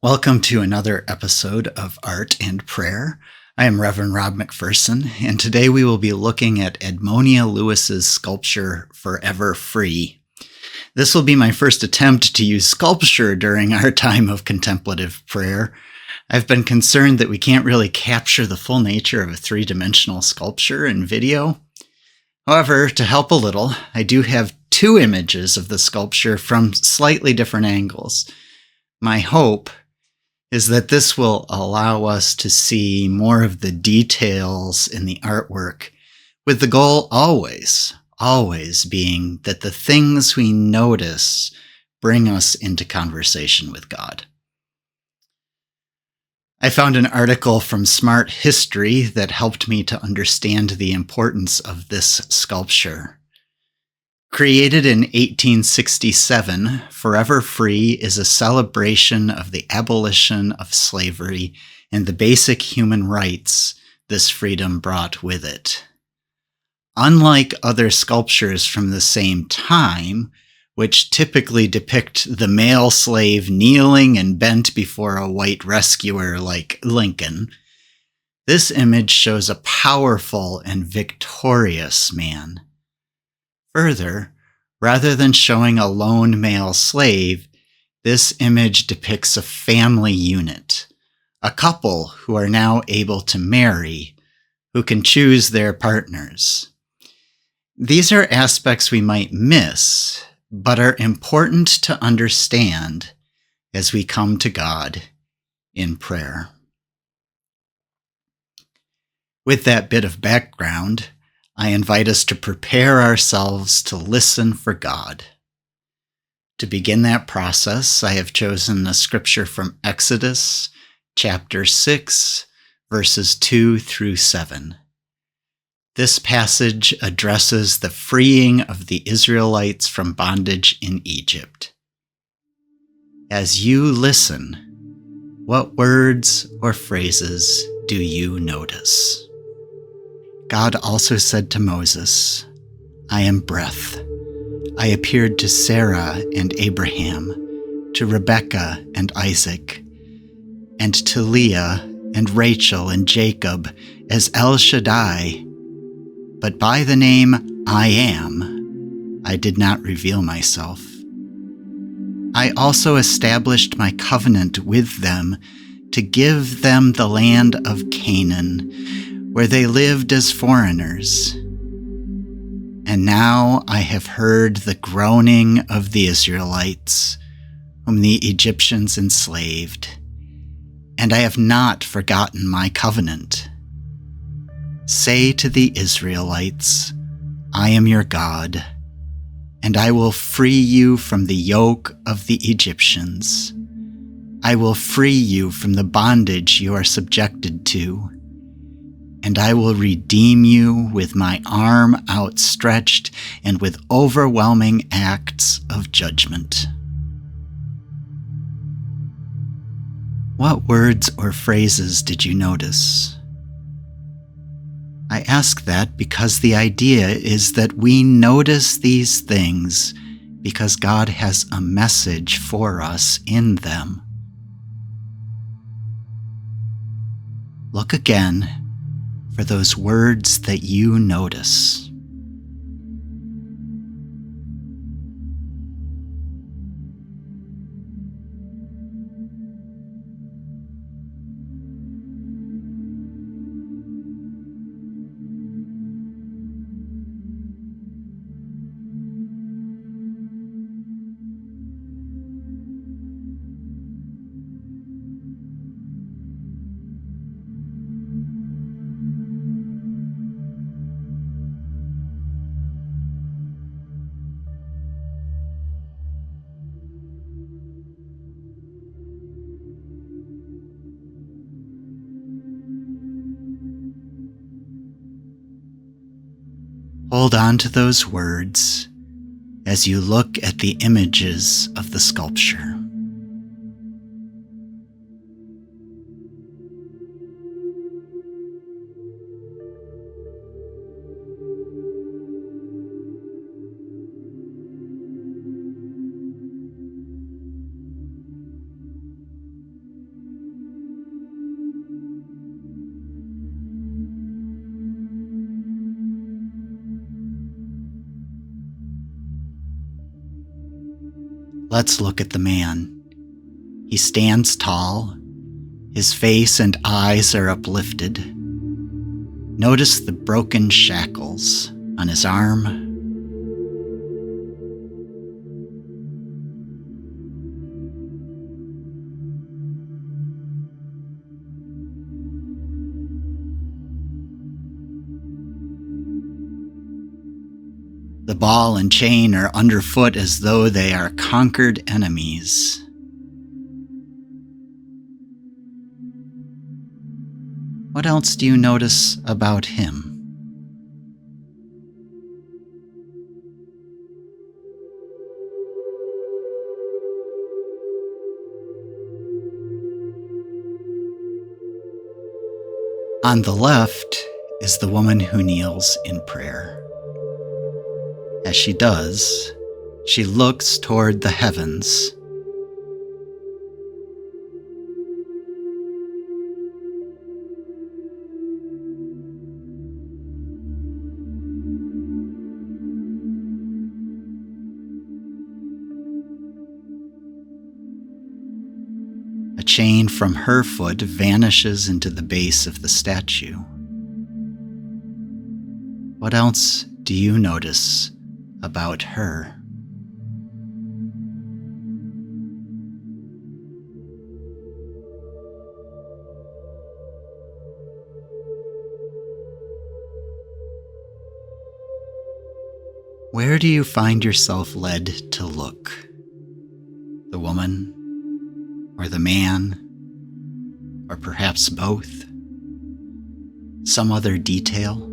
Welcome to another episode of Art and Prayer. I am Reverend Rob McPherson, and today we will be looking at Edmonia Lewis's sculpture, Forever Free. This will be my first attempt to use sculpture during our time of contemplative prayer. I've been concerned that we can't really capture the full nature of a three-dimensional sculpture in video. However, to help a little, I do have two images of the sculpture from slightly different angles. My hope is that this will allow us to see more of the details in the artwork, with the goal always being that the things we notice bring us into conversation with God. I found an article from Smart History that helped me to understand the importance of this sculpture. Created in 1867, Forever Free is a celebration of the abolition of slavery and the basic human rights this freedom brought with it. Unlike other sculptures from the same time, which typically depict the male slave kneeling and bent before a white rescuer like Lincoln, this image shows a powerful and victorious man. Further, rather than showing a lone male slave, this image depicts a family unit, a couple who are now able to marry, who can choose their partners. These are aspects we might miss, but are important to understand as we come to God in prayer. With that bit of background, I invite us to prepare ourselves to listen for God. To begin that process, I have chosen a scripture from Exodus chapter 6, verses 2 through 7. This passage addresses the freeing of the Israelites from bondage in Egypt. As you listen, what words or phrases do you notice? God also said to Moses, I am breath. I appeared to Sarah and Abraham, to Rebekah and Isaac, and to Leah and Rachel and Jacob as El Shaddai. But by the name I am, I did not reveal myself. I also established my covenant with them to give them the land of Canaan, where they lived as foreigners. And now I have heard the groaning of the Israelites, whom the Egyptians enslaved, and I have not forgotten my covenant. Say to the Israelites, I am your God, and I will free you from the yoke of the Egyptians. I will free you from the bondage you are subjected to, and I will redeem you with my arm outstretched and with overwhelming acts of judgment. What words or phrases did you notice? I ask that because the idea is that we notice these things because God has a message for us in them. Look again for those words that you notice. Hold on to those words as you look at the images of the sculpture. Let's look at the man. He stands tall. His face and eyes are uplifted. Notice the broken shackles on his arm. The ball and chain are underfoot as though they are conquered enemies. What else do you notice about him? On the left is the woman who kneels in prayer. As she does, she looks toward the heavens. A chain from her foot vanishes into the base of the statue. What else do you notice about her? Where do you find yourself led to look? The woman, or the man, or perhaps both? Some other detail?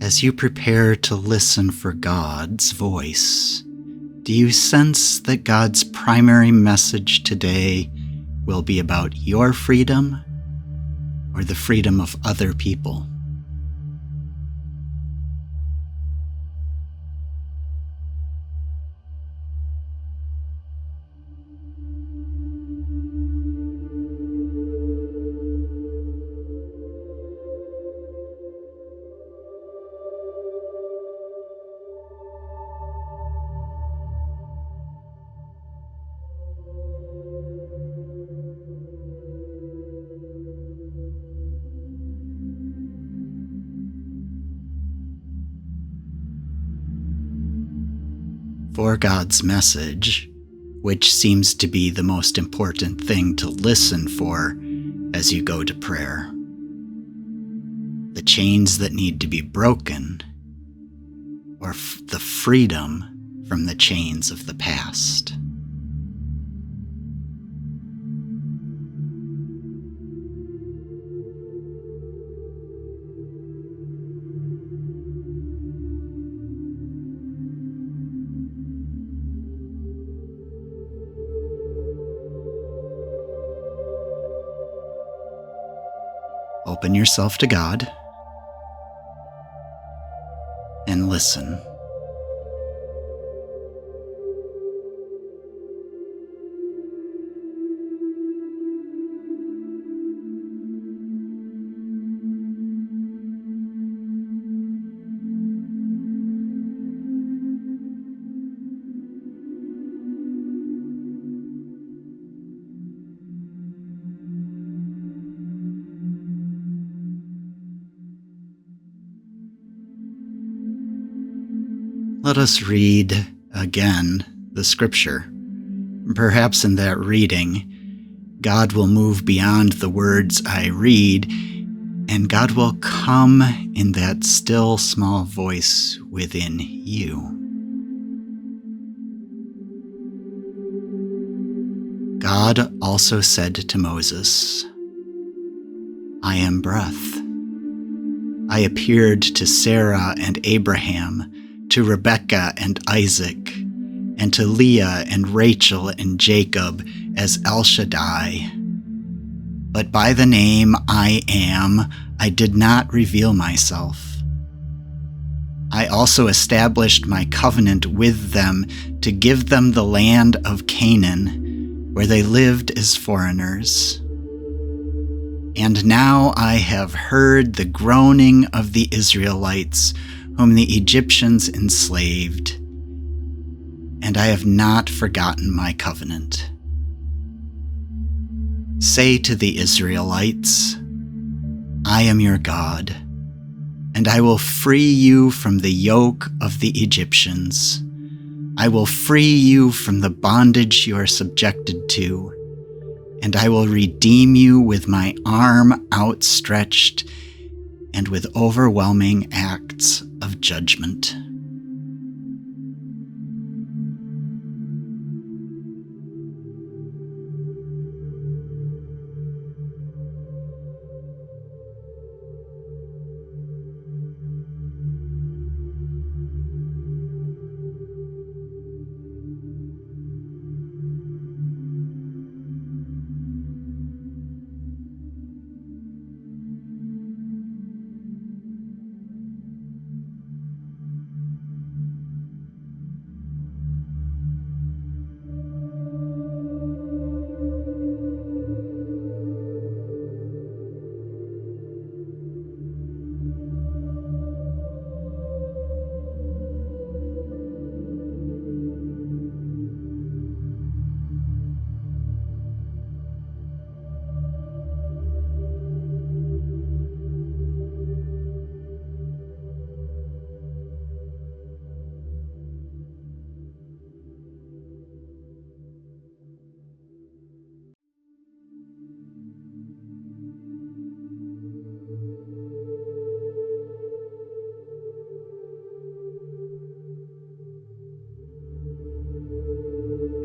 As you prepare to listen for God's voice, do you sense that God's primary message today will be about your freedom or the freedom of other people? For God's message, which seems to be the most important thing to listen for as you go to prayer. The chains that need to be broken, or the freedom from the chains of the past. Open yourself to God and listen. Let us read again the scripture. Perhaps in that reading, God will move beyond the words I read, and God will come in that still small voice within you. God also said to Moses, I am breath. I appeared to Sarah and Abraham, to Rebekah and Isaac, and to Leah and Rachel and Jacob, as El Shaddai. But by the name I Am, I did not reveal myself. I also established my covenant with them to give them the land of Canaan, where they lived as foreigners. And now I have heard the groaning of the Israelites, whom the Egyptians enslaved, and I have not forgotten my covenant. Say to the Israelites, I am your God, and I will free you from the yoke of the Egyptians. I will free you from the bondage you are subjected to, and I will redeem you with my arm outstretched and with overwhelming acts of judgment.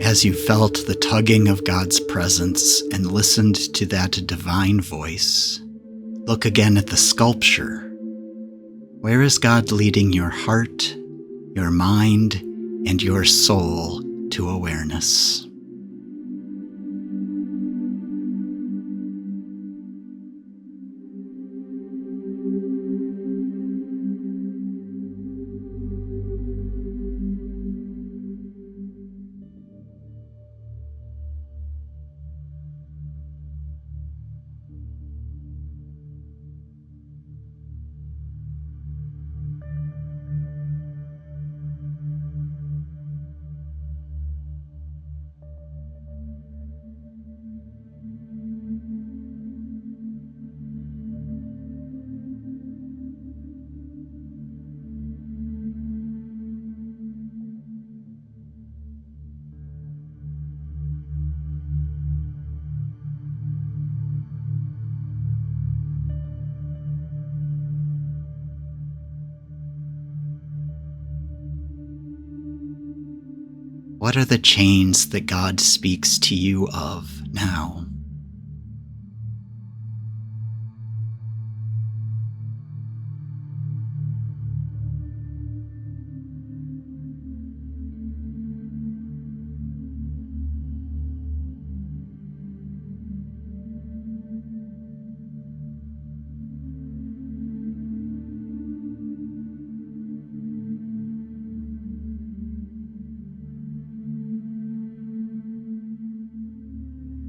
As you felt the tugging of God's presence and listened to that divine voice, look again at the sculpture. Where is God leading your heart, your mind, and your soul to awareness? What are the chains that God speaks to you of now?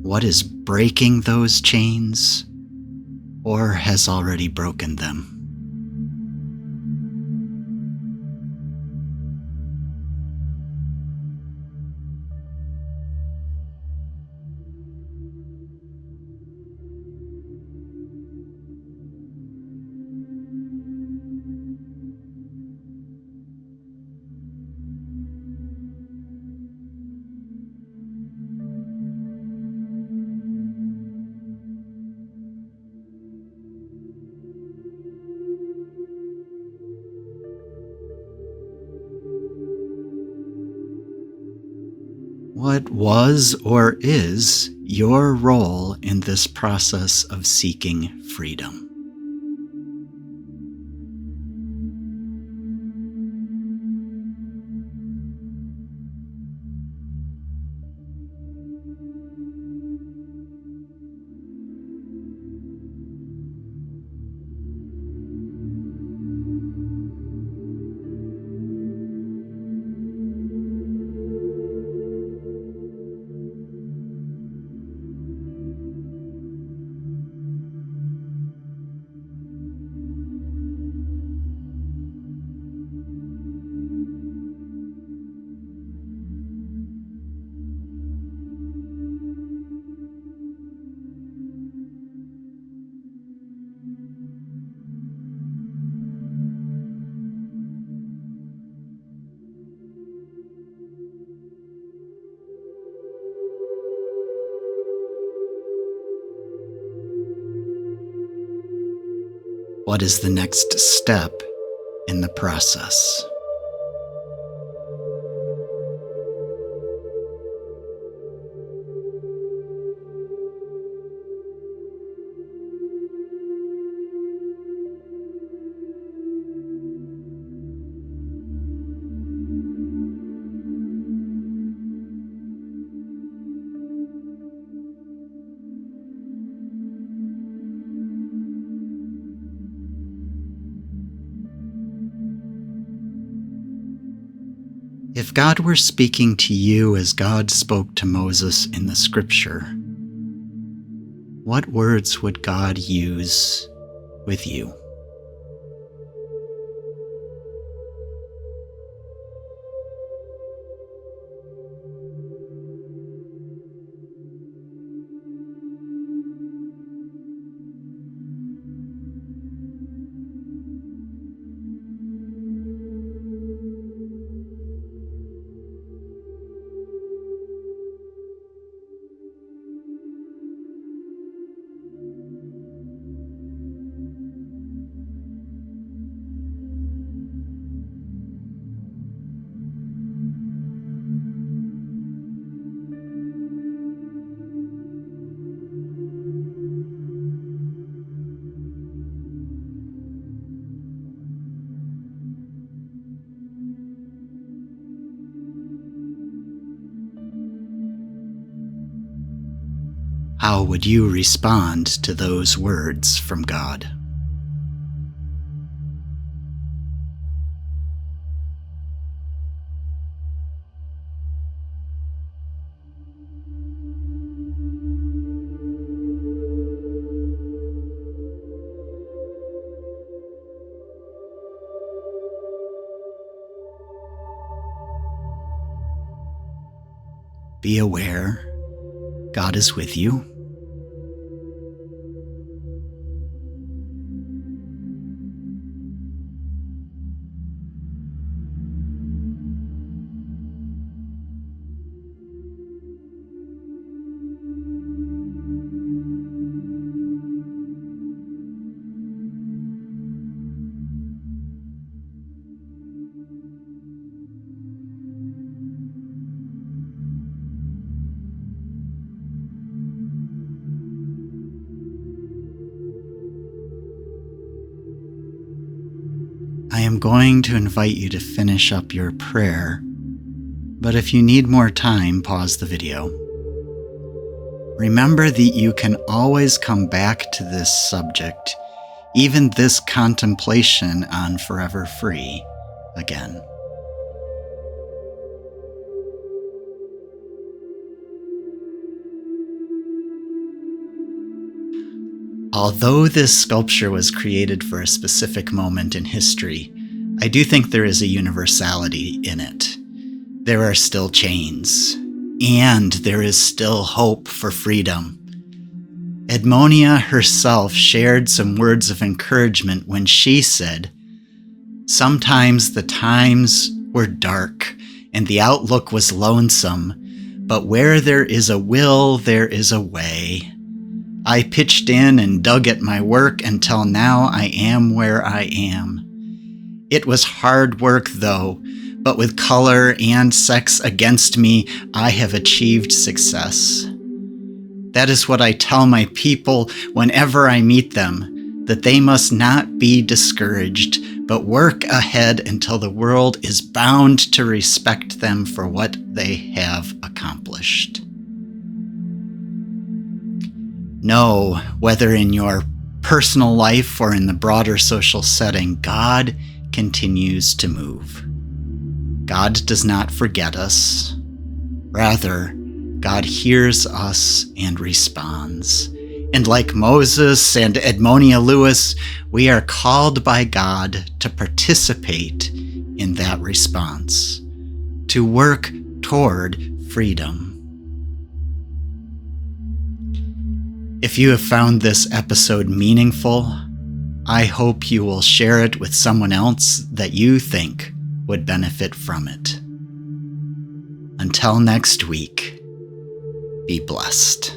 What is breaking those chains, or has already broken them? What was or is your role in this process of seeking freedom? What is the next step in the process? If God were speaking to you as God spoke to Moses in the scripture, what words would God use with you? How would you respond to those words from God? Be aware God is with you. I am going to invite you to finish up your prayer, but if you need more time, pause the video. Remember that you can always come back to this subject, even this contemplation on Forever Free, again. Although this sculpture was created for a specific moment in history, I do think there is a universality in it. There are still chains, and there is still hope for freedom. Edmonia herself shared some words of encouragement when she said, "Sometimes the times were dark, and the outlook was lonesome, but where there is a will, there is a way. I pitched in and dug at my work until now I am where I am. It was hard work though, but with color and sex against me, I have achieved success. That is what I tell my people whenever I meet them, that they must not be discouraged, but work ahead until the world is bound to respect them for what they have accomplished." Know, whether in your personal life or in the broader social setting, God continues to move. God does not forget us. Rather, God hears us and responds. And like Moses and Edmonia Lewis, we are called by God to participate in that response, to work toward freedom. If you have found this episode meaningful, I hope you will share it with someone else that you think would benefit from it. Until next week, be blessed.